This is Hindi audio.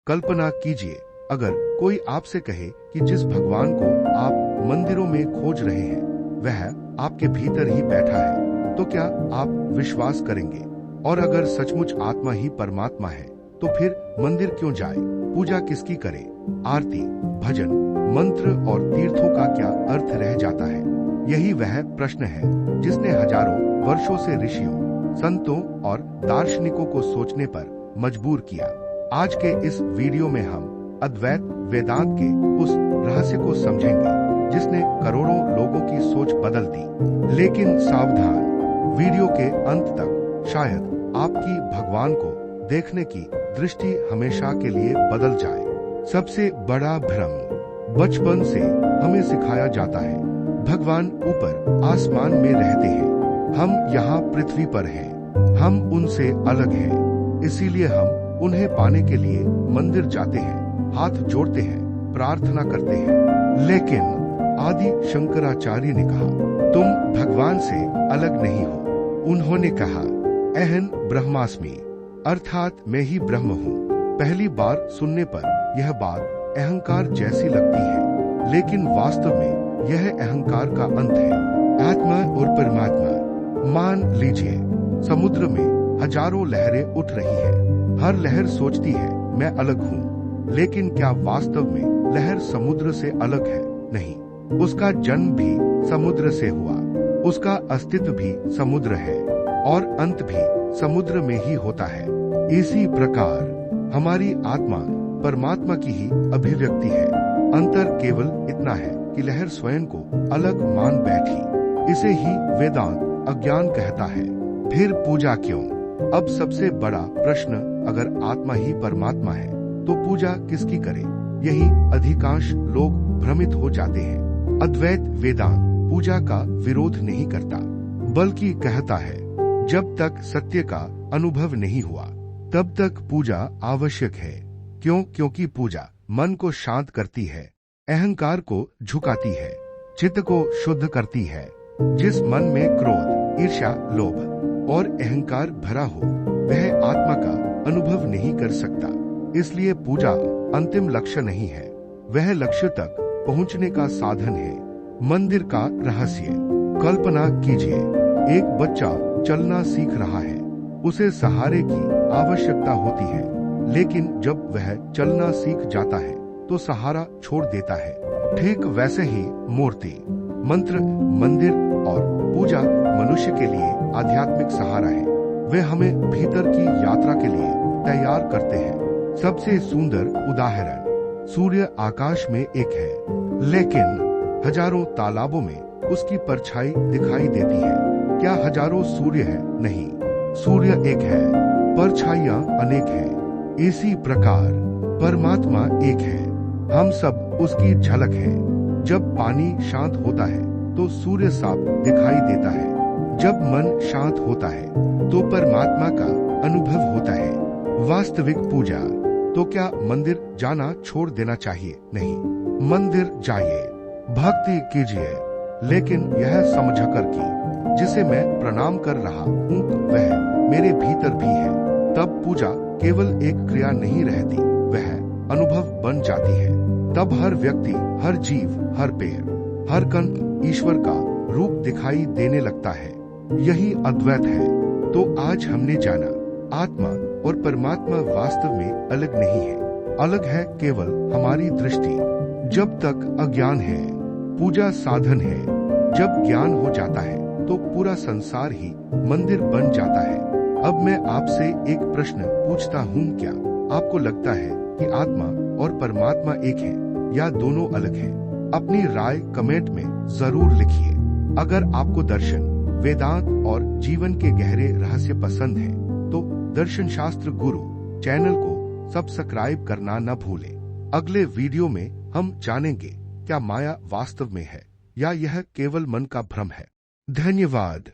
कल्पना कीजिए, अगर कोई आपसे कहे कि जिस भगवान को आप मंदिरों में खोज रहे हैं वह आपके भीतर ही बैठा है, तो क्या आप विश्वास करेंगे? और अगर सचमुच आत्मा ही परमात्मा है तो फिर मंदिर क्यों जाए? पूजा किसकी करे? आरती, भजन, मंत्र और तीर्थों का क्या अर्थ रह जाता है? यही वह प्रश्न है जिसने हजारों वर्षों से ऋषियों, संतों और दार्शनिकों को सोचने पर मजबूर किया। आज के इस वीडियो में हम अद्वैत वेदांत के उस रहस्य को समझेंगे जिसने करोड़ों लोगों की सोच बदल दी। लेकिन सावधान, वीडियो के अंत तक शायद आपकी भगवान को देखने की दृष्टि हमेशा के लिए बदल जाए। सबसे बड़ा भ्रम, बचपन से हमें सिखाया जाता है भगवान ऊपर आसमान में रहते हैं, हम यहाँ पृथ्वी पर हैं, हम उनसे अलग हैं, इसीलिए हम उन्हें पाने के लिए मंदिर जाते हैं, हाथ जोड़ते हैं, प्रार्थना करते हैं। लेकिन आदि शंकराचार्य ने कहा, तुम भगवान से अलग नहीं हो। उन्होंने कहा, अहं ब्रह्मास्मि, अर्थात मैं ही ब्रह्म हूँ। पहली बार सुनने पर यह बात अहंकार जैसी लगती है, लेकिन वास्तव में यह अहंकार का अंत है। आत्मा और परमात्मा। मान लीजिए समुद्र में हजारों लहरें उठ रही हैं, हर लहर सोचती है मैं अलग हूँ, लेकिन क्या वास्तव में लहर समुद्र से अलग है? नहीं, उसका जन्म भी समुद्र से हुआ, उसका अस्तित्व भी समुद्र है और अंत भी समुद्र में ही होता है। इसी प्रकार हमारी आत्मा परमात्मा की ही अभिव्यक्ति है। अंतर केवल इतना है कि लहर स्वयं को अलग मान बैठी। इसे ही वेदांत अज्ञान कहता है। फिर पूजा क्यों? अब सबसे बड़ा प्रश्न, अगर आत्मा ही परमात्मा है तो पूजा किसकी करे? यही अधिकांश लोग भ्रमित हो जाते हैं। अद्वैत वेदांत पूजा का विरोध नहीं करता, बल्कि कहता है जब तक सत्य का अनुभव नहीं हुआ तब तक पूजा आवश्यक है। क्यों? क्योंकि पूजा मन को शांत करती है, अहंकार को झुकाती है, चित्त को शुद्ध करती है। जिस मन में क्रोध, ईर्ष्या, लोभ और अहंकार भरा हो वह आत्मा का अनुभव नहीं कर सकता। इसलिए पूजा अंतिम लक्ष्य नहीं है, वह लक्ष्य तक पहुंचने का साधन है। मंदिर का रहस्य। कल्पना कीजिए, एक बच्चा चलना सीख रहा है, उसे सहारे की आवश्यकता होती है, लेकिन जब वह चलना सीख जाता है तो सहारा छोड़ देता है। ठीक वैसे ही मूर्ति, मंत्र, मंदिर और पूजा मनुष्य के लिए आध्यात्मिक सहारा है। वे हमें भीतर की यात्रा के लिए तैयार करते हैं। सबसे सुंदर उदाहरण, सूर्य आकाश में एक है, लेकिन हजारों तालाबों में उसकी परछाई दिखाई देती है। क्या हजारों सूर्य है? नहीं, सूर्य एक है, परछाइयां अनेक हैं। इसी प्रकार परमात्मा एक है, हम सब उसकी झलक है। जब पानी शांत होता है तो सूर्य साफ दिखाई देता है, जब मन शांत होता है तो परमात्मा का अनुभव होता है। वास्तविक पूजा। तो क्या मंदिर जाना छोड़ देना चाहिए? नहीं, मंदिर जाइए, भक्ति कीजिए, लेकिन यह समझकर कि जिसे मैं प्रणाम कर रहा हूँ वह मेरे भीतर भी है। तब पूजा केवल एक क्रिया नहीं रहती, वह अनुभव बन जाती है। तब हर व्यक्ति, हर जीव, हर पेड़, हर कण ईश्वर का रूप दिखाई देने लगता है। यही अद्वैत है। तो आज हमने जाना, आत्मा और परमात्मा वास्तव में अलग नहीं है, अलग है केवल हमारी दृष्टि। जब तक अज्ञान है, पूजा साधन है। जब ज्ञान हो जाता है तो पूरा संसार ही मंदिर बन जाता है। अब मैं आपसे एक प्रश्न पूछता हूँ, क्या आपको लगता है कि आत्मा और परमात्मा एक है या दोनों अलग हैं? अपनी राय कमेंट में जरूर लिखिए। अगर आपको दर्शन, वेदांत और जीवन के गहरे रहस्य पसंद हैं, तो दर्शन शास्त्र गुरु चैनल को सब्सक्राइब करना न भूलें। अगले वीडियो में हम जानेंगे क्या माया वास्तव में है या यह केवल मन का भ्रम है। धन्यवाद।